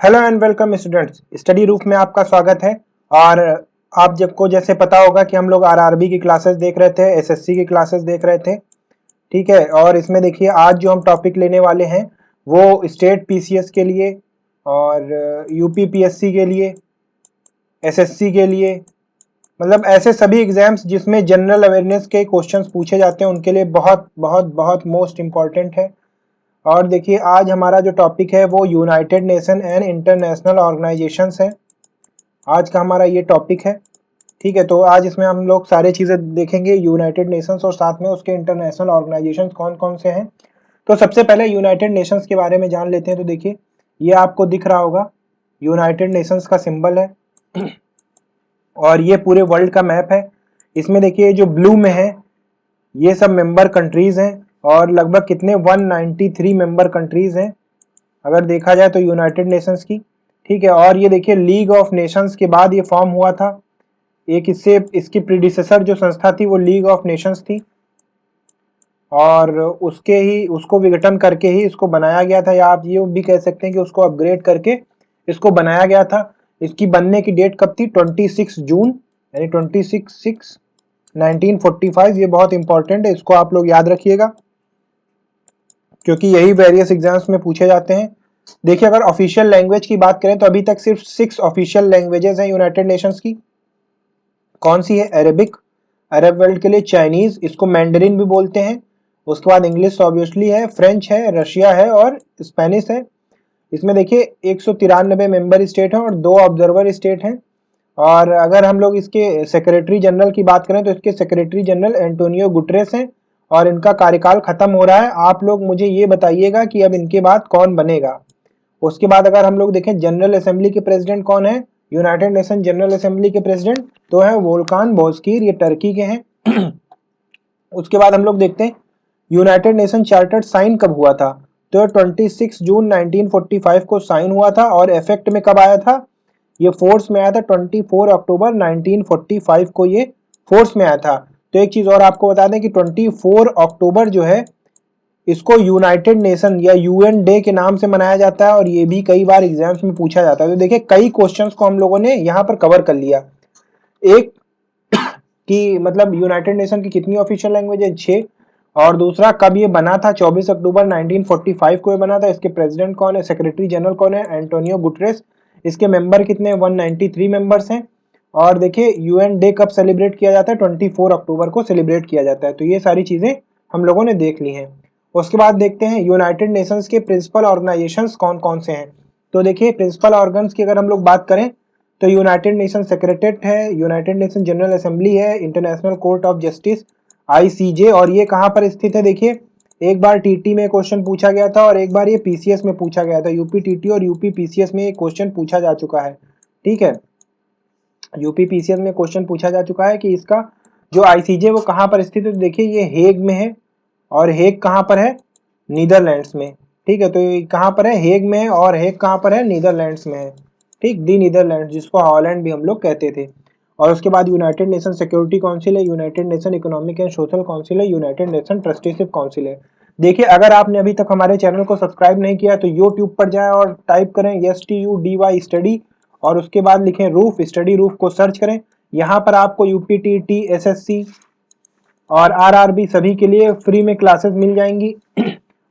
Hello and welcome students, study roof में आपका स्वागत है। और आप सबको जैसे पता होगा कि हम लोग आरआरबी की क्लासेस देख रहे थे, एसएससी की क्लासेस देख रहे थे, ठीक है। और इसमें देखिए आज जो हम टॉपिक लेने वाले हैं वो स्टेट पीसीएस के लिए और यूपी पीएससी के लिए, एसएससी के लिए, मतलब ऐसे सभी एग्जाम्स जिसमें जनरल अवेयरनेस के क्वेश्चंस पूछे जाते हैं उनके लिए बहुत बहुत बहुत मोस्ट इम्पॉर्टेंट है। और देखिए आज हमारा जो टॉपिक है वो United nation and international organisations है। आज का हमारा ये टॉपिक है, ठीक है। तो आज इसमें हम लोग सारी चीज़ें देखेंगे, यूनाइटेड नेशंस और साथ में उसके इंटरनेशनल ऑर्गेनाइजेशंस कौन कौन से हैं। तो सबसे पहले यूनाइटेड नेशंस के बारे में जान लेते हैं। तो देखिए ये आपको दिख रहा होगा, यूनाइटेड नेशंस का सिंबल है और ये पूरे वर्ल्ड का मैप है। इसमें देखिए जो ब्लू में है ये सब मेंबर कंट्रीज हैं और लगभग कितने 193 मेंबर कंट्रीज हैं अगर देखा जाए तो यूनाइटेड नेशंस की, ठीक है। और ये देखिए लीग ऑफ नेशंस के बाद ये फॉर्म हुआ था। एक इसकी प्रीडिसेसर जो संस्था थी वो लीग ऑफ नेशंस थी और उसको विघटन करके ही इसको बनाया गया था, या आप ये भी कह सकते हैं कि उसको अपग्रेड करके इसको बनाया गया था। इसकी बनने की डेट कब थी? 26 जून, यानी 1945। ये बहुत इंपॉर्टेंट है, इसको आप लोग याद रखिएगा क्योंकि यही वेरियस एग्जाम्स में पूछे जाते हैं। देखिए अगर ऑफिशियल लैंग्वेज की बात करें तो अभी तक सिर्फ 6 ऑफिशियल लैंग्वेजेस हैं यूनाइटेड नेशंस की। कौन सी है? अरेबिक, अरब वर्ल्ड के लिए चाइनीज, इसको मैंडरिन भी बोलते हैं। उसके बाद इंग्लिश ऑब्वियसली है, फ्रेंच है, रशिया है और स्पेनिश है। इसमें देखिए 193 मेंबर स्टेट हैं और 2 ऑब्जर्वर स्टेट हैं। और अगर हम लोग इसके सेक्रेटरी जनरल की बात करें तो इसके सेक्रेटरी जनरल एंटोनियो गुटरेस हैं और इनका कार्यकाल खत्म हो रहा है। आप लोग मुझे ये बताइएगा कि अब इनके बाद कौन बनेगा। उसके बाद अगर हम लोग देखें जनरल असेंबली के प्रेसिडेंट कौन है, यूनाइटेड नेशन जनरल असेंबली के प्रेसिडेंट तो है वोल्कान बोस्कीर, ये टर्की के हैं। उसके बाद हम लोग देखते हैं यूनाइटेड नेशन चार्टर साइन कब हुआ था, तो 26 जून 1945 को साइन हुआ था और इफेक्ट में कब आया था? ये फोर्स में आया था 24 अक्टूबर 1945 को ये फोर्स में आया था। तो एक चीज और आपको बता दें कि 24 अक्टूबर जो है इसको यूनाइटेड नेशन या यूएन डे के नाम से मनाया जाता है और ये भी कई बार एग्जाम्स में पूछा जाता है। तो देखिए कई क्वेश्चंस को हम लोगों ने यहाँ पर कवर कर लिया। एक कि मतलब यूनाइटेड नेशन की कितनी ऑफिशियल लैंग्वेज है? 6। और दूसरा कब ये बना था? 24 अक्टूबर 1945 को ये बना था। इसके प्रेसिडेंट कौन है, सेक्रेटरी जनरल कौन है? Antonio Guterres. इसके मेंबर कितने? 193 मेंबर्स हैं। और देखिए यूएन डे कब सेलिब्रेट किया जाता है? 24 अक्टूबर को सेलिब्रेट किया जाता है। तो ये सारी चीजें हम लोगों ने देख ली हैं। उसके बाद देखते हैं यूनाइटेड नेशंस के प्रिंसिपल ऑर्गेनाइजेशंस कौन कौन से हैं। तो देखिए प्रिंसिपल ऑर्गन्स की अगर हम लोग बात करें तो यूनाइटेड नेशन सेक्रेटेरिएट है, यूनाइटेड नेशन जनरल असेंबली है, international court of justice ICJ. और ये कहाँ पर स्थित है? देखिए एक बार टीटी में क्वेश्चन पूछा गया था और एक बार ये पीसीएस में पूछा गया था। यूपी टीटी और यूपी पीसीएस में ये क्वेश्चन पूछा जा चुका है, ठीक है। यूपी पीसीएस में क्वेश्चन पूछा जा चुका है कि इसका जो आईसीजे वो कहाँ पर स्थित है। तो देखिए ये हेग में है और हेग कहाँ पर है? नीदरलैंड्स में, ठीक है। तो ये कहाँ पर है? हेग में है। और हेग कहाँ पर है? नीदरलैंड्स में है, ठीक, दी नीदरलैंड, जिसको हॉलैंड भी हम लोग कहते थे। और उसके बाद यूनाइटेड नेशन सिक्योरिटी काउंसिल है, United nation economic and social council है, यूनाइटेड नेशन ट्रस्टीशिप काउंसिल है। देखिए अगर आपने अभी तक हमारे चैनल को सब्सक्राइब नहीं किया तो यूट्यूब पर जाएं और टाइप करें STUDY स्टडी और उसके बाद लिखें रूफ, स्टडी रूफ को सर्च करें। यहाँ पर आपको यूपीटीटी, एसएससी और आरआरबी सभी के लिए फ्री में क्लासेस मिल जाएंगी।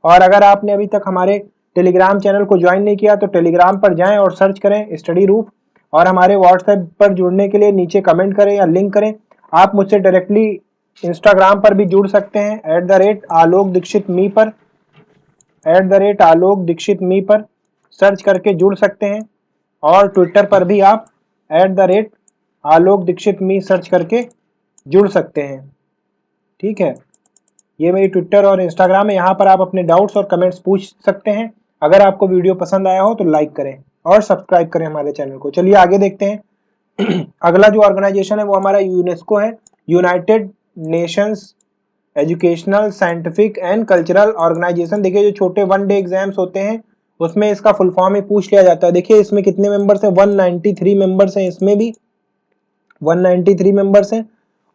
और अगर आपने अभी तक हमारे टेलीग्राम चैनल को ज्वाइन नहीं किया तो टेलीग्राम पर जाएं और सर्च करें स्टडी रूफ। और हमारे व्हाट्सएप पर जुड़ने के लिए नीचे कमेंट करें या लिंक करें। आप मुझसे डायरेक्टली इंस्टाग्राम पर भी जुड़ सकते हैं @आलोक दीक्षित मी पर, @आलोक दीक्षित मी पर सर्च करके जुड़ सकते हैं। और ट्विटर पर भी आप @आलोक दीक्षित मी सर्च करके जुड़ सकते हैं, ठीक है। ये मेरी ट्विटर और इंस्टाग्राम है, यहाँ पर आप अपने डाउट्स और कमेंट्स पूछ सकते हैं। अगर आपको वीडियो पसंद आया हो तो लाइक करें और सब्सक्राइब करें हमारे चैनल को। चलिए आगे देखते हैं। अगला जो ऑर्गेनाइजेशन है वो हमारा यूनेस्को है, United Nations Educational, Scientific and Cultural Organization. देखिए जो छोटे 1 डे एग्जाम्स होते हैं उसमें इसका फुल फॉर्म ही पूछ लिया जाता है। देखिए इसमें कितने मेंबर्स हैं? 193 मेंबर्स हैं, इसमें भी 193 मेंबर्स हैं।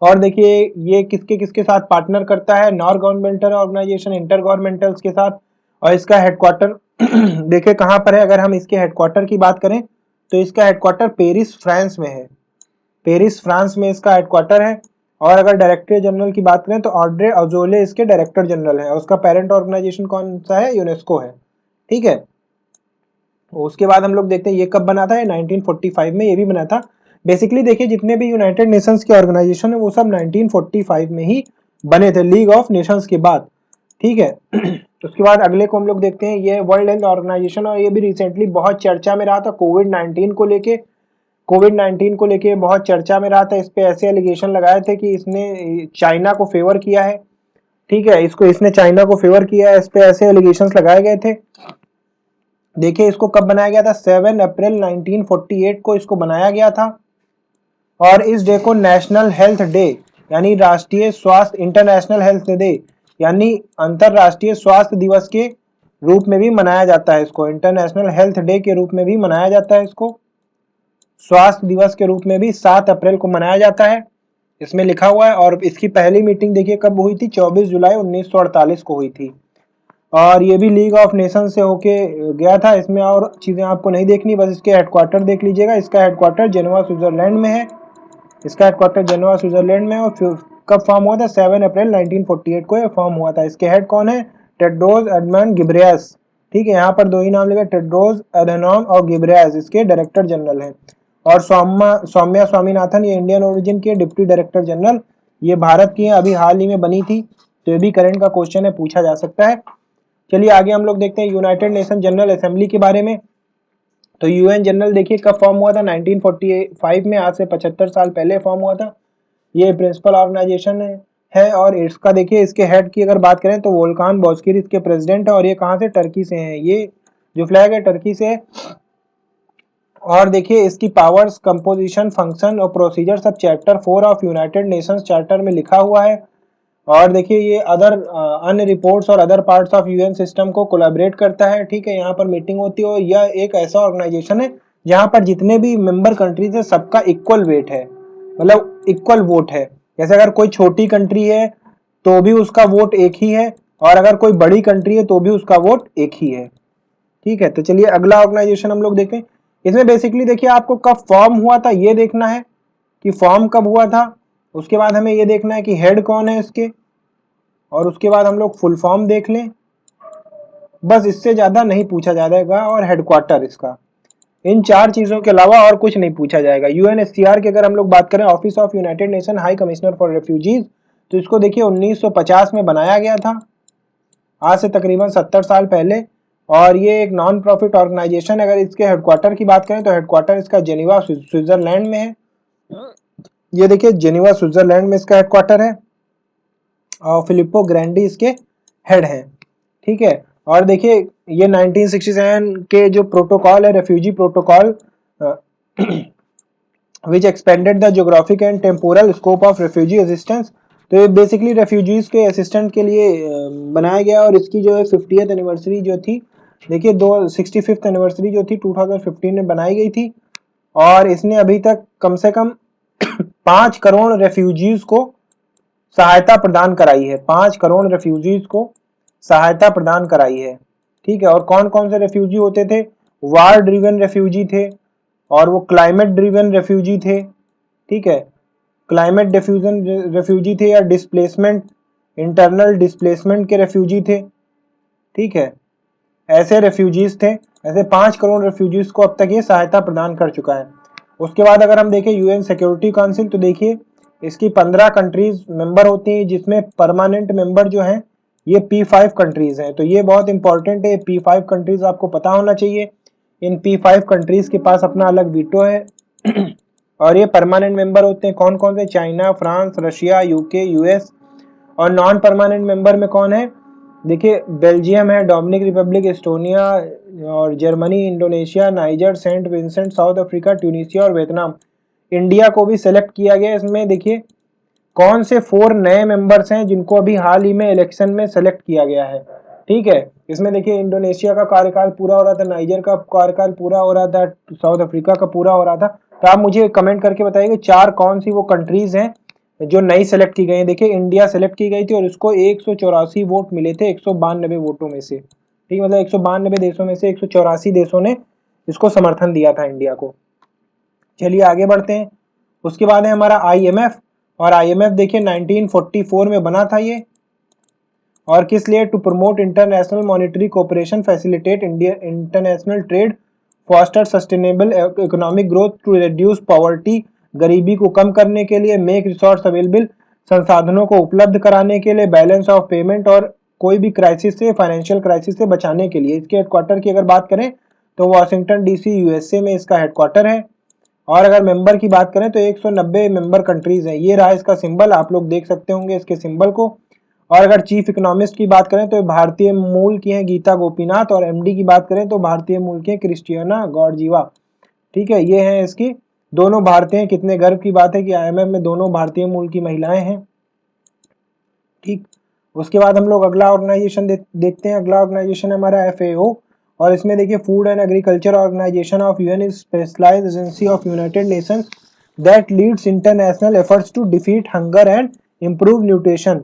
और देखिए ये किसके किसके साथ पार्टनर करता है? नॉन गवर्नमेंटल ऑर्गेनाइजेशन, इंटर गवर्नमेंटल्स के साथ। और इसका हेडक्वार्टर देखिए कहाँ पर है, अगर हम इसके हेडक्वार्टर की बात करें तो इसका हेडक्वार्टर पेरिस फ्रांस में है। पेरिस फ्रांस में इसका हेडक्वार्टर है। और अगर डायरेक्टर जनरल की बात करें तो ऑड्रे अजोले इसके डायरेक्टर जनरल है। उसका पेरेंट ऑर्गेनाइजेशन कौन सा है? यूनेस्को है। ठीक है। उसके बाद हम लोग देखते हैं ये कब बना था, 1945 में ये भी बना था। बेसिकली देखिए जितने भी यूनाइटेड नेशंस के ऑर्गेनाइजेशन है वो सब 1945 में ही बने थे, लीग ऑफ नेशंस के बाद। ठीक है। उसके बाद अगले को हम लोग देखते हैं, ये वर्ल्ड हेल्थ ऑर्गेनाइजेशन, और ये भी रिसेंटली बहुत चर्चा में रहा था कोविड 19 को लेके बहुत चर्चा में रहा था। इस पे ऐसे एलिगेशन लगाए थे कि इसने चाइना को फेवर किया है। ठीक है, इसने चाइना को फेवर किया है, इस पे ऐसे एलिगेशंस लगाए गए थे। देखिए इसको कब बनाया गया था? 7 अप्रैल 1948 को इसको बनाया गया था। और इस डे को नेशनल हेल्थ डे यानी राष्ट्रीय स्वास्थ्य, इंटरनेशनल हेल्थ डे यानी अंतरराष्ट्रीय स्वास्थ्य दिवस के रूप में भी मनाया जाता है। इसको इंटरनेशनल हेल्थ डे के रूप में भी मनाया जाता है। इसको स्वास्थ्य दिवस के रूप में भी 7 अप्रैल को मनाया जाता है, इसमें लिखा हुआ है। और इसकी पहली मीटिंग देखिए कब हुई थी? 24 जुलाई 1948 को हुई थी। और ये भी लीग ऑफ नेशन से होके गया था। इसमें और चीज़ें आपको नहीं देखनी, बस इसके हेडक्वार्टर देख लीजिएगा। इसका हेडक्वार्टर जेनेवा स्विट्जरलैंड में है। इसका हेडक्वार्टर जेनेवा स्विट्जरलैंड में है। और कब फॉर्म हुआ था? 7 अप्रैल 1948 को ये फॉर्म हुआ था। इसके हेड कौन है? Tedros Adhanom Ghebreyesus. ठीक है, यहाँ पर दो ही नाम लिखे, टेड्रोस एधेनॉम और गिब्रेयस इसके डायरेक्टर जनरल हैं। और सौम्या स्वामीनाथन ये इंडियन ओरिजिन के डिप्टी डायरेक्टर जनरल, ये भारत की है, अभी हाल ही में बनी थी। तो ये भी करंट का क्वेश्चन है, पूछा जा सकता है। चलिए आगे हम लोग देखते हैं यूनाइटेड नेशन जनरल असेंबली के बारे में। तो यूएन जनरल देखिए कब फॉर्म हुआ था? 1945 में, आज से 75 साल पहले फॉर्म हुआ था। ये प्रिंसिपल ऑर्गेनाइजेशन है। और इसका देखिए इसके हेड की अगर बात करें तो वोल्कान बॉस्किर इसके प्रेसिडेंट है। और ये कहाँ से? टर्की से हैं। ये जो फ्लैग है टर्की से है। और देखिए इसकी पावर्स, कंपोजिशन, फंक्शन और प्रोसीजर सब chapter 4 of United Nations charter में लिखा हुआ है। और देखिए ये अदर अन्य रिपोर्ट्स और other parts of UN system को कोलैबोरेट करता है। ठीक है, यहाँ पर मीटिंग होती है। यह एक ऐसा ऑर्गेनाइजेशन है जहाँ पर जितने भी मेंबर कंट्रीज है सबका इक्वल वेट है, मतलब इक्वल वोट है। जैसे अगर कोई छोटी कंट्री है तो भी उसका वोट एक ही है, और अगर कोई बड़ी कंट्री है तो भी उसका वोट एक ही है। ठीक है, तो चलिए अगला ऑर्गेनाइजेशन हम लोग देखें। इसमें बेसिकली देखिए आपको कब फॉर्म हुआ था ये देखना है कि फॉर्म कब हुआ था। उसके बाद हमें ये देखना है कि हेड कौन है इसके, और उसके बाद हम लोग फुल फॉर्म देख लें। बस इससे ज्यादा नहीं पूछा जाएगा। और हेडक्वार्टर इसका, इन चार चीजों के अलावा और कुछ नहीं पूछा जाएगा। यूएनएचसीआर की अगर हम लोग बात करें, office of United nation high commissioner for refugees, तो इसको देखिए 1950 में बनाया गया था, आज से तकरीबन 70 साल पहले। और ये एक नॉन प्रॉफिट ऑर्गेनाइजेशन है। अगर इसके हेडक्वार्टर की बात करें तो हेडक्वार्टर इसका जेनीवा स्विट्जरलैंड में है। ये देखिए जेनीवा स्विट्जरलैंड में इसका हेडक्वार्टर है। और फिलिप्पो ग्रैंडी इसके हेड हैं। ठीक है, और देखिए ये 1967 के जो प्रोटोकॉल है, refugee protocol, which expanded the geographic and temporal scope of refugee assistance. तो ये बेसिकली रेफ्यूजीज के असिस्टेंट के लिए बनाया गया। और इसकी जो है 50th एनिवर्सरी जो थी, देखिए 65th एनिवर्सरी जो थी 2015 में बनाई गई थी। और इसने अभी तक कम से कम 5 करोड़ रेफ्यूजीज को सहायता प्रदान कराई है। 5 करोड़ रेफ्यूजीज को सहायता प्रदान कराई है। ठीक है, और कौन कौन से रेफ्यूजी होते थे? वार ड्रिवन रेफ्यूजी थे, और वो क्लाइमेट ड्रिवन रेफ्यूजी थे। ठीक है, क्लाइमेट डिफ्यूजन रेफ्यूजी थे, या डिस्प्लेसमेंट, इंटरनल डिस्प्लेसमेंट के रेफ्यूजी थे। ठीक है, ऐसे रेफ्यूजीज थे। ऐसे 5 करोड़ रेफ्यूजीज को अब तक ये सहायता प्रदान कर चुका है। उसके बाद अगर हम देखें यूएन सिक्योरिटी काउंसिल, तो देखिए इसकी 15 कंट्रीज मेंबर होती हैं, जिसमें परमानेंट मेंबर जो हैं ये P5 कंट्रीज हैं। तो ये बहुत इंपॉर्टेंट है, P5 कंट्रीज आपको पता होना चाहिए। इन P5 कंट्रीज के पास अपना अलग वीटो है। और ये परमानेंट मेंबर होते हैं कौन कौन से? China, France, Russia, UK, US. और नॉन परमानेंट मेंबर में कौन है? देखिए बेल्जियम है, डोमिनिक रिपब्लिक, एस्टोनिया और Germany, Indonesia, Niger, Saint Vincent, South Africa, Tunisia और वियतनाम। इंडिया को भी सेलेक्ट किया गया। इसमें देखिए कौन से 4 नए मेंबर्स हैं जिनको अभी हाल ही में इलेक्शन में सेलेक्ट किया गया है। ठीक है, इसमें देखिए इंडोनेशिया का कार्यकाल पूरा हो रहा था, नाइजर का कार्यकाल पूरा हो रहा था, साउथ अफ्रीका का पूरा हो रहा था। तो आप मुझे कमेंट करके बताइए 4 कौन सी वो कंट्रीज हैं जो नई सेलेक्ट की गई हैं। देखिए इंडिया सेलेक्ट की गई थी और उसको 184 वोट मिले थे 192 वोटों में से। ठीक, मतलब 192 देशों में से 184 देशों ने इसको समर्थन दिया था इंडिया को। चलिए आगे बढ़ते हैं। उसके बाद है हमारा IMF, और IMF देखिए 1944 में बना था ये, और किस लिए? To promote international monetary cooperation, facilitate India international trade, foster sustainable economic growth, to reduce poverty, गरीबी को कम करने के लिए, मेक रिसोर्स अवेलेबल, संसाधनों को उपलब्ध कराने के लिए, बैलेंस ऑफ पेमेंट, और कोई भी क्राइसिस से, फाइनेंशियल क्राइसिस से बचाने के लिए। इसके हेडक्वार्टर की अगर बात करें तो वाशिंगटन DC USA में इसका हेडक्वार्टर है। और अगर मेंबर की बात करें तो 190 मेंबर कंट्रीज हैं। ये रहा इसका सिंबल, आप लोग देख सकते होंगे इसके सिंबल को। और अगर चीफ इकोनॉमिस्ट की बात करें तो भारतीय मूल की हैं गीता गोपीनाथ, और MD की बात करें तो भारतीय मूल की क्रिस्टियाना गॉर्जिवा। ठीक है, ये हैं इसकी, दोनों भारतीय हैं। कितने गर्व की बात है कि IMF में दोनों भारतीय मूल की महिलाएं हैं। ठीक, उसके बाद हम लोग अगला ऑर्गेनाइजेशन देखते हैं। अगला ऑर्गेनाइजेशन है हमारा FAO, और इसमें देखिए Food and Agriculture Organization of UN is specialized agency of United Nations that leads international efforts to defeat hunger and improve nutrition,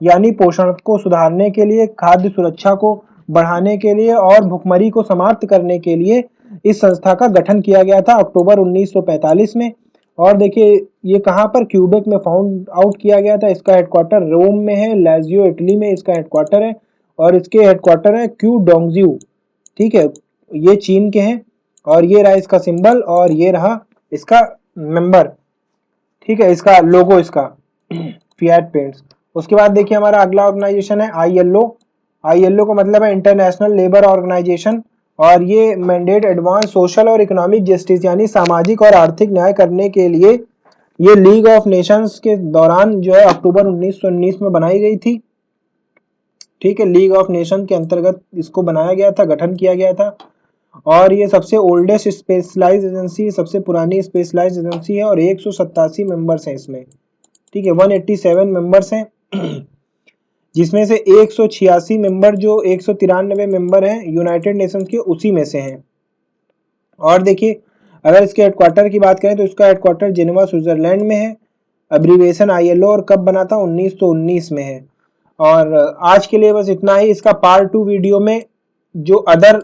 यानी पोषण को सुधारने के लिए, खाद्य सुरक्षा को बढ़ाने के लिए और भुखमरी को समाप्त करने के लिए इस संस्था का गठन किया गया था अक्टूबर 1945 में। और देखिए ये कहाँ पर? क्यूबेक में फाउंड आउट किया गया था। इसका हेडक्वार्टर रोम में है, लाजियो इटली में इसका हेडक्वार्टर है, और इसके हेडक्वार्टर है क्यू डोंगजियो। ठीक है, ये चीन के हैं, और ये रहा इसका सिंबल, और ये रहा इसका मेंबर। ठीक है, इसका लोगो, इसका फिएट पेंट्स। उसके बाद देखिए हमारा अगला ऑर्गेनाइजेशन है ILO। ILO का मतलब है इंटरनेशनल लेबर ऑर्गेनाइजेशन, और ये मैंडेट एडवांस सोशल और इकोनॉमिक जस्टिस, यानी सामाजिक और आर्थिक न्याय करने के लिए ये लीग ऑफ नेशंस के दौरान जो है अक्टूबर 1919 में बनाई गई थी। ठीक है, लीग ऑफ नेशन के अंतर्गत इसको बनाया गया था, गठन किया गया था। और ये सबसे ओल्डेस्ट स्पेशलाइज्ड एजेंसी, सबसे पुरानी स्पेशलाइज्ड एजेंसी है, और 187 मेंबर्स हैं इसमें। ठीक है, 187 मेंबर्स हैं जिसमें से 186 मेंबर, जो 193 मेंबर हैं यूनाइटेड नेशंस के, उसी में से हैं। और देखिए अगर इसके हेडक्वार्टर की बात करें तो इसका हेडक्वार्टर जेनेवा स्विट्जरलैंड में है। एब्रीविएशन ILO, और कब बना था? 1919 में है। और आज के लिए बस इतना ही। इसका पार्ट 2 वीडियो में जो अदर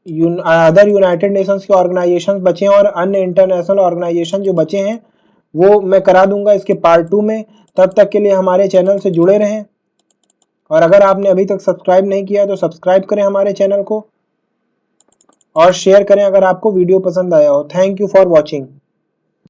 यूनाइटेड नेशंस के ऑर्गेनाइजेशन बचे हैं और अन्य इंटरनेशनल ऑर्गेनाइजेशन जो बचे हैं वो मैं करा दूंगा इसके पार्ट 2 में। तब तक के लिए हमारे चैनल से जुड़े रहें, और अगर आपने अभी तक सब्सक्राइब नहीं किया तो सब्सक्राइब करें हमारे चैनल को, और शेयर करें अगर आपको वीडियो पसंद आया हो। Thank you for watching.